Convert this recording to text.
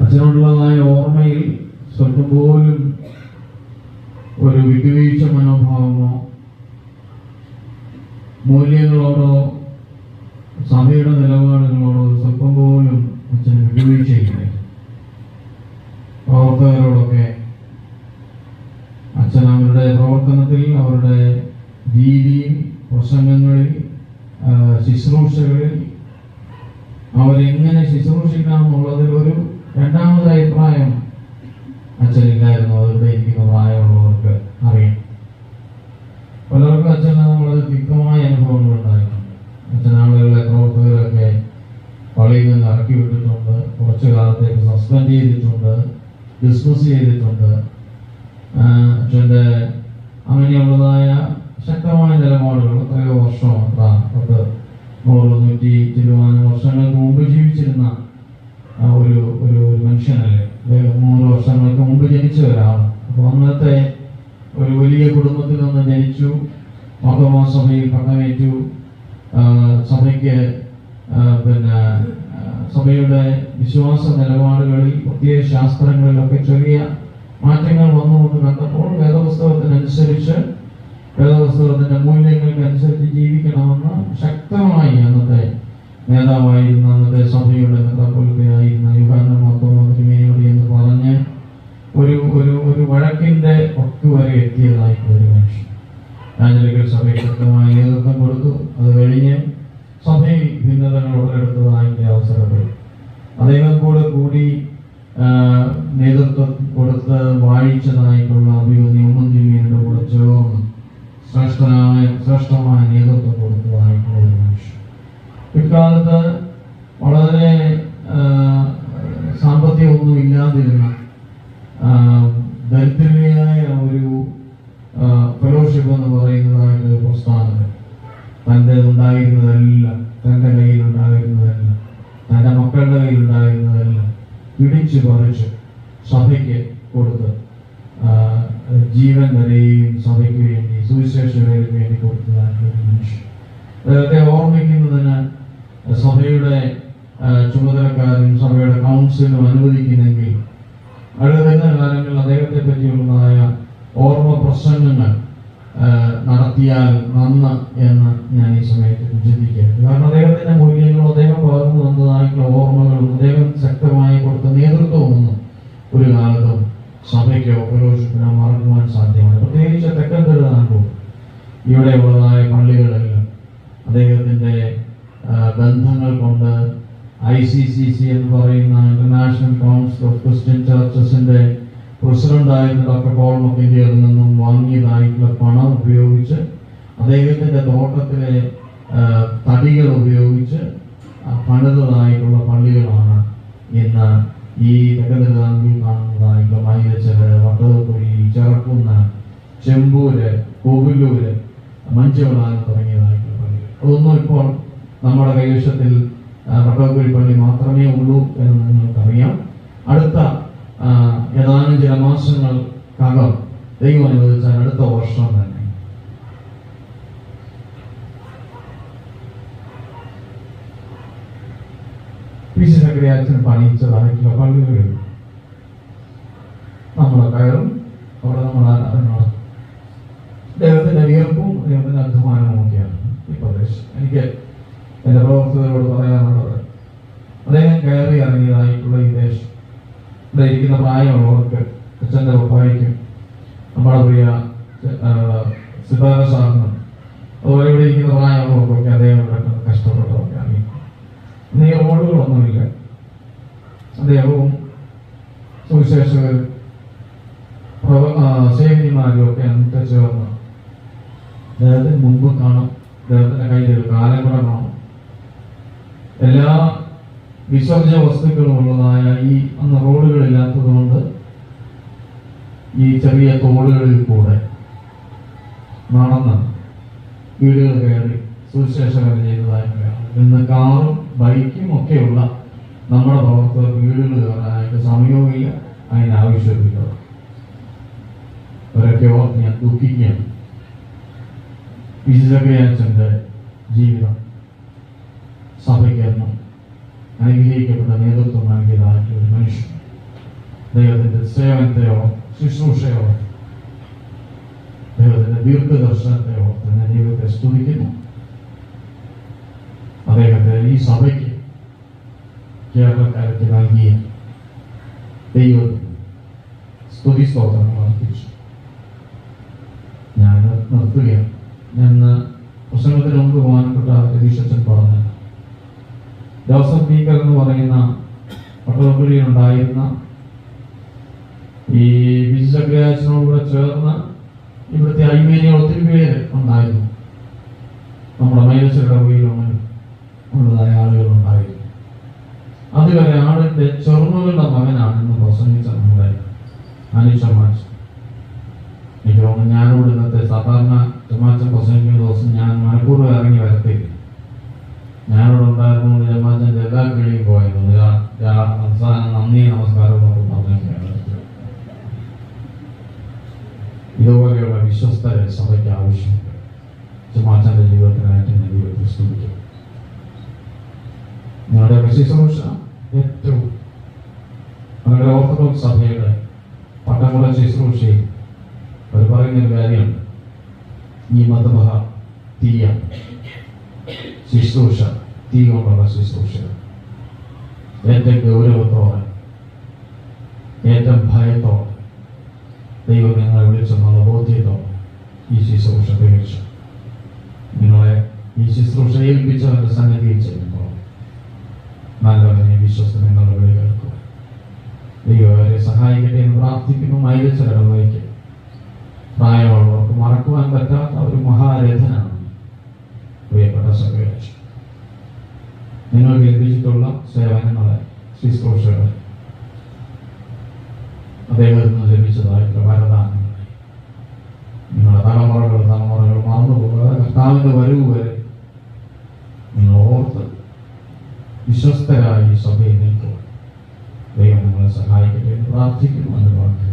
അച്ഛനോടുള്ളതായ ഓർമ്മയിൽ സ്വല്പം പോലും ഒരു വിട്ടുവീഴ്ച മനോഭാവമോ മൂല്യങ്ങളോടോ സഭയുടെ നിലപാടുകളോടോ സ്വല്പം പോലും അച്ഛന് വിട്ടുവീഴ്ചയില്ല. പ്രവർത്തകരോടൊക്കെ അച്ഛൻ അവരുടെ പ്രവർത്തനത്തിൽ, അവരുടെ രീതിയിൽ, പ്രസംഗങ്ങളിൽ, ശുശ്രൂഷകളിൽ അവരെങ്ങനെ ശുശ്രൂഷിക്കണം എന്നുള്ളതിൽ ഒരു രണ്ടാമത് അഭിപ്രായം അച്ഛനില്ലായിരുന്നു. അവരുടെ ഇരിക്കുന്ന പ്രായമുള്ളവർക്ക് അറിയാം. പലർക്കും അച്ഛന് വളരെ തിക്തമായ അനുഭവങ്ങൾ ഉണ്ടായിട്ടുണ്ട്. അച്ഛനാളുകളെ പ്രവർത്തകരൊക്കെ പള്ളിയിൽ നിന്ന് ഇറക്കി വിട്ടിട്ടുണ്ട്, കുറച്ചു കാലത്തേക്ക് സസ്പെൻഡ് ചെയ്തിട്ടുണ്ട്, ഡിസ്മിസ് ചെയ്തിട്ടുണ്ട്. അച്ഛൻ്റെ അങ്ങനെയുള്ളതായ ശക്തമായ നിലപാടുകൾ എത്രയോ വർഷം, 10, 100, 100 വർഷങ്ങൾക്ക് മുമ്പ് ജീവിച്ചിരുന്ന ഒരു ഒരു മനുഷ്യനല്ലേ, 100 വർഷങ്ങൾക്ക് മുമ്പ് ജനിച്ച ഒരാൾ. അപ്പോൾ അന്നത്തെ ഒരു വലിയ കുടുംബത്തിൽ നിന്ന് ജനിച്ചു, മാർത്തോമാ സഭയിൽ പങ്കമേറ്റു, സഭയ്ക്ക് സഭയുടെ വിശ്വാസ നിലപാടുകളിൽ, പ്രത്യേക ശാസ്ത്രങ്ങളിലൊക്കെ ചെറിയ മാറ്റങ്ങൾ വന്നുകൊണ്ട് കണ്ടപ്പോൾ വേദപുസ്തകത്തിനനുസരിച്ച്, വേദപുസ്തകത്തിന്റെ മൂല്യങ്ങൾക്കനുസരിച്ച് ജീവിക്കണമെന്ന് ശക്തമായി അന്നത്തെ നേതാവായിരുന്ന, അന്നത്തെ സഭയുടെ മെത്രാപ്പൊലീത്തയായിരുന്ന യോഹന്നാൻ മാർത്തോമാ തിരുമേനിയോട് എന്ന് പറഞ്ഞ് ഒരു വഴക്കിന്റെ ഒട്ടുവരെ എത്തിയതായിട്ടുള്ള ഒരു മനുഷ്യൻ. ആഞ്ചലിക്കൽ സഭയ്ക്ക് ശക്തമായ നേതൃത്വം കൊടുത്തു. അത് കഴിഞ്ഞ് സഭയിൽ ഭിന്നതകൾ ഉടലെടുത്തതായിട്ട് അവസരത്തിൽ അദ്ദേഹം കൂടി നേതൃത്വം കൊടുത്ത് വാഴിച്ചതായിട്ടുള്ള ഉമ്മൻ തിരുമേനിയുടെ കൂടെ ചേർന്ന് ശ്രേഷ്ഠമായ നേതൃത്വം കൊടുത്തതായിട്ടുള്ള ഒരു മനുഷ്യൻ. പിൽക്കാലത്ത് വളരെ സാമ്പത്തികമൊന്നും ഇല്ലാതിരുന്ന ദരിദ്രയായ ഒരു ഫെലോഷിപ്പ് എന്ന് പറയുന്നതായിട്ട് പ്രസ്ഥാനം, തൻ്റെതുണ്ടായിരുന്നതെല്ലാം, തൻ്റെ കയ്യിലുണ്ടായിരുന്നതെല്ലാം, തൻ്റെ മക്കളുടെ കയ്യിലുണ്ടായിരുന്നതെല്ലാം പിടിച്ചു പറിച്ച് സഭയ്ക്ക് കൊടുത്ത്, ജീവൻ വരെയും സഭയ്ക്ക് വേണ്ടി, സുവിശേഷകർക്ക് വേണ്ടി കൊടുത്തതായിട്ടുള്ള ഒരു മനുഷ്യൻ. അദ്ദേഹത്തെ ഓർമ്മിക്കുന്നതിന് സഭയുടെ ചുമതലക്കാരും സഭയുടെ കൗൺസിലും അനുവദിക്കുന്നെങ്കിൽ അടുത്ത വരുന്ന കാലങ്ങളിൽ അദ്ദേഹത്തെ പറ്റിയുള്ളതായ ഓർമ്മ പ്രസംഗങ്ങൾ നടത്തിയാൽ നന്ന് എന്ന് ഞാൻ ഈ സമയത്ത് ചിന്തിക്കുകയാണ്. കാരണം അദ്ദേഹത്തിന്റെ മൂല്യങ്ങളും അദ്ദേഹം പകർന്നു വന്നതായിട്ടുള്ള ഓർമ്മകളും അദ്ദേഹം ശക്തമായി കൊടുത്ത നേതൃത്വമൊന്നും ഒരു കാലത്തും സഭയ്ക്കോ ഫെലോഷിപ്പിനോ മറക്കുവാൻ സാധ്യമല്ല. പ്രത്യേകിച്ച് തെക്കൻ തിരുവിതാംകൂർ ഇവിടെ ഉള്ളതായ പള്ളികളെല്ലാം അദ്ദേഹത്തിന്റെ ബന്ധങ്ങൾ കൊണ്ട് ICCC എന്ന് പറയുന്ന ഇന്റർനാഷണൽ കൗൺസിൽ ഓഫ് ക്രിസ്ത്യൻ ചർച്ചസിന്റെ പ്രസിഡന്റായിരുന്ന ഡോക്ടർ പോൾ മക്കിന്റെയിൽ നിന്നും വാങ്ങിയതായിട്ടുള്ള പണം ഉപയോഗിച്ച് അദ്ദേഹത്തിന്റെ തോട്ടത്തിലെ തടികൾ ഉപയോഗിച്ച് പണിതതായിട്ടുള്ള പള്ളികളാണ് ഇന്ന് ഈ തെക്കൻ തിരുവിതാംകൂറിൽ കാണുന്നതായിട്ടുള്ള മൈലച്ചല്, വട്ടകുഴി, ചെറക്കുന്ന, ചെമ്പൂര്, കോവിലൂര്, മഞ്ചവളാനം തുടങ്ങിയതായിട്ടുള്ള പള്ളികൾ. അതൊന്നും ഇപ്പോൾ നമ്മുടെ കൈവശത്തിൽ വട്ടകുഴി പള്ളി മാത്രമേ ഉള്ളൂ എന്ന് നിങ്ങൾക്കറിയാം. അടുത്ത ഏതാനും ചില മാസങ്ങൾക്കകം ദൈവം അനുവദിച്ചാൽ അടുത്ത വർഷം തന്നെ PC സെക്രട്ടറി പണിയിച്ചതായിട്ടുള്ള പള്ളികളിൽ നമ്മൾ കയറും. അവിടെ നമ്മൾ ആരാധന നടത്തും. ദൈവത്തിന്റെ വിയർപ്പും ദൈവത്തിന്റെ അധ്വാനവും ഒക്കെയാണ് ഈ പ്രദേശം. എനിക്ക് എൻ്റെ പ്രവർത്തകരോട് പറയാനുള്ളത്, അദ്ദേഹം കയറി ഇറങ്ങിയതായിട്ടുള്ള ഈ ദേശം, ഇവിടെ ഇരിക്കുന്ന പ്രായമുള്ളവർക്ക്, അച്ഛൻ്റെ പപ്പായ്ക്കും, നമ്മുടെ പ്രിയ സിദ്ധാർത്ഥ സാറിനും, അതുപോലെ ഇവിടെ ഇരിക്കുന്ന പ്രായമുള്ളവർക്കൊക്കെ അദ്ദേഹം കഷ്ടപ്പെട്ടവർക്ക് അറിയാം. ഈ റോഡുകളൊന്നുമില്ല. അദ്ദേഹവും സുവിശേഷകരും സേവനിമാരും ഒക്കെ അന്നത്തെ ചേർന്ന് അദ്ദേഹത്തിന് മുമ്പ് കാണും. അദ്ദേഹത്തിന്റെ കയ്യിൽ കാലം കൂടെ കാണും. എല്ലാ വിസർജ വസ്തുക്കളും ഉള്ളതായ ഈ അന്ന് റോഡുകളില്ലാത്തത് കൊണ്ട് ഈ ചെറിയ തോടുകളിൽ കൂടെ നടന്ന് വീടുകൾ കയറി സുവിശേഷകരം ചെയ്തതായിട്ടാണ്. ഇന്ന് കാറും ബൈക്കും ഒക്കെയുള്ള നമ്മുടെ പ്രവർത്തകർ വീടുകൾ കയറാനായിട്ട് സമയവുമില്ല, അതിന് ആവശ്യമില്ല. അവരൊക്കെ ഓർത്ത് ഞാൻ ദുഃഖിക്കുകയാണ്. അച്ഛൻ്റെ ജീവിതം സഭയ്ക്ക് അനുഗ്രഹിക്കപ്പെട്ട നേതൃത്വം നൽകിയതായിട്ടുള്ള ഒരു മനുഷ്യൻ. ദൈവത്തിൻ്റെ സേവനത്തെയോ ശുശ്രൂഷയോ ദൈവത്തിൻ്റെ ദീർഘദർശനത്തെയോ തന്നെ ദൈവത്തെ സ്തുതിക്കുന്നു. അദ്ദേഹത്തെ ഈ സഭയ്ക്ക് കേരളക്കാർക്ക് നൽകിയ ദൈവത്തിന് സ്തുതി സ്തോത്രങ്ങൾ അർപ്പിച്ചു. ഞാൻ നിർത്തുകയാണ്. ഞാൻ പ്രസംഗത്തിന് മുമ്പ് ബഹുമാനപ്പെട്ട രതീഷച്ചൻ പറഞ്ഞ ജോസഫ് മീക്കൽ എന്ന് പറയുന്ന പട്ടണപ്പുഴയിലുണ്ടായിരുന്ന ഈ വിശുദ്ധഗ്രഹത്തിനോടുകൂടെ ചേർന്ന് ഇവിടുത്തെ അയ്മേനിയ ഒത്തിരി പേര് ഉണ്ടായിരുന്നു. നമ്മുടെ മൈനസിടവയിലും ഉള്ളതായ ആളുകളുണ്ടായിരുന്നു. അതുവരെ ആടിൻ്റെ ചെറുമകളുടെ മകനാണെന്ന് പ്രസംഗിച്ച നമ്മുടെ അനിച്ചമാച്ച്. എനിക്ക് തോന്നുന്നു ഞാനോട് ഇന്നത്തെ സാധാരണ ചമാച്ചൻ പ്രസംഗിക്കുന്ന ദിവസം ഞാൻ മലപ്പൂർവ്വം ഇറങ്ങി വരത്തേക്ക് ഞാനിവിടെ ഉണ്ടായിരുന്നുകൊണ്ട് ചമാച്ചൻ്റെ എല്ലാ കിളിയും പോയിരുന്നു. അവസാനം നന്ദി നമസ്കാരം എന്നൊക്കെ പറഞ്ഞു. ഇതുപോലെയുള്ള വിശ്വസ്തരെ സഭയ്ക്ക് ആവശ്യമുണ്ട്. ചമാച്ചൻ്റെ ജീവിതത്തിനായിട്ട് ഞാൻ ദൈവത്തെ സ്തുതിക്കും. നിങ്ങളുടെ ശുശ്രൂഷ ഏറ്റവും നിങ്ങളുടെ ഓർത്തഡോക്സ് സഭയുടെ പട്ടമുള്ള ശുശ്രൂഷയിൽ അവർ പറയുന്നൊരു കാര്യമുണ്ട്. ഈ മതമഹ തീയാണ് ശുശ്രൂഷ, തീ കൊണ്ടുള്ള ശുശ്രൂഷ. ഏറ്റവും ഗൗരവത്തോടെ, ഏറ്റവും ഭയത്തോടെ ദൈവം നിങ്ങളെ വിളിച്ചെന്നുള്ള ബോധ്യത്തോടെ ഈ ശുശ്രൂഷ ഉപയോഗിച്ചു. നിങ്ങളെ ഈ ശുശ്രൂഷ ഏൽപ്പിച്ചവരുടെ സന്നിധിയിൽ ചെയ്യുമ്പോൾ നല്ലവനെ വിശ്വസ്ത നിങ്ങളുടെ വിളി കേൾക്കുക. ദൈവം അവരെ സഹായിക്കട്ടെ എന്ന് പ്രാർത്ഥിക്കുന്നു. മൈലച്ചടവയ്ക്ക് പ്രായമുള്ളവർക്ക് മറക്കുവാൻ പറ്റാത്ത ഒരു മഹാരഥനാണ് പ്രിയപ്പെട്ട സഭയച്ച്. നിങ്ങൾ ലഭിച്ചിട്ടുള്ള സേവനങ്ങളെ, ശുശ്രൂഷകളെ, അദ്ദേഹത്തിൽ നിന്ന് ലഭിച്ചതായിട്ടുള്ള വരദാനങ്ങളെ നിങ്ങളുടെ തലമുറകൾ മറന്നുപോകാതെ കർത്താവിൻ്റെ വരവ് വരെ നിങ്ങൾ ഓർത്ത് വിശ്വസ്തരായി സഭയിൽ നിൽക്കുക. ദൈവം നിങ്ങളെ സഹായിക്കട്ടെ എന്ന് പ്രാർത്ഥിക്കുന്നു. എന്ന് പറഞ്ഞു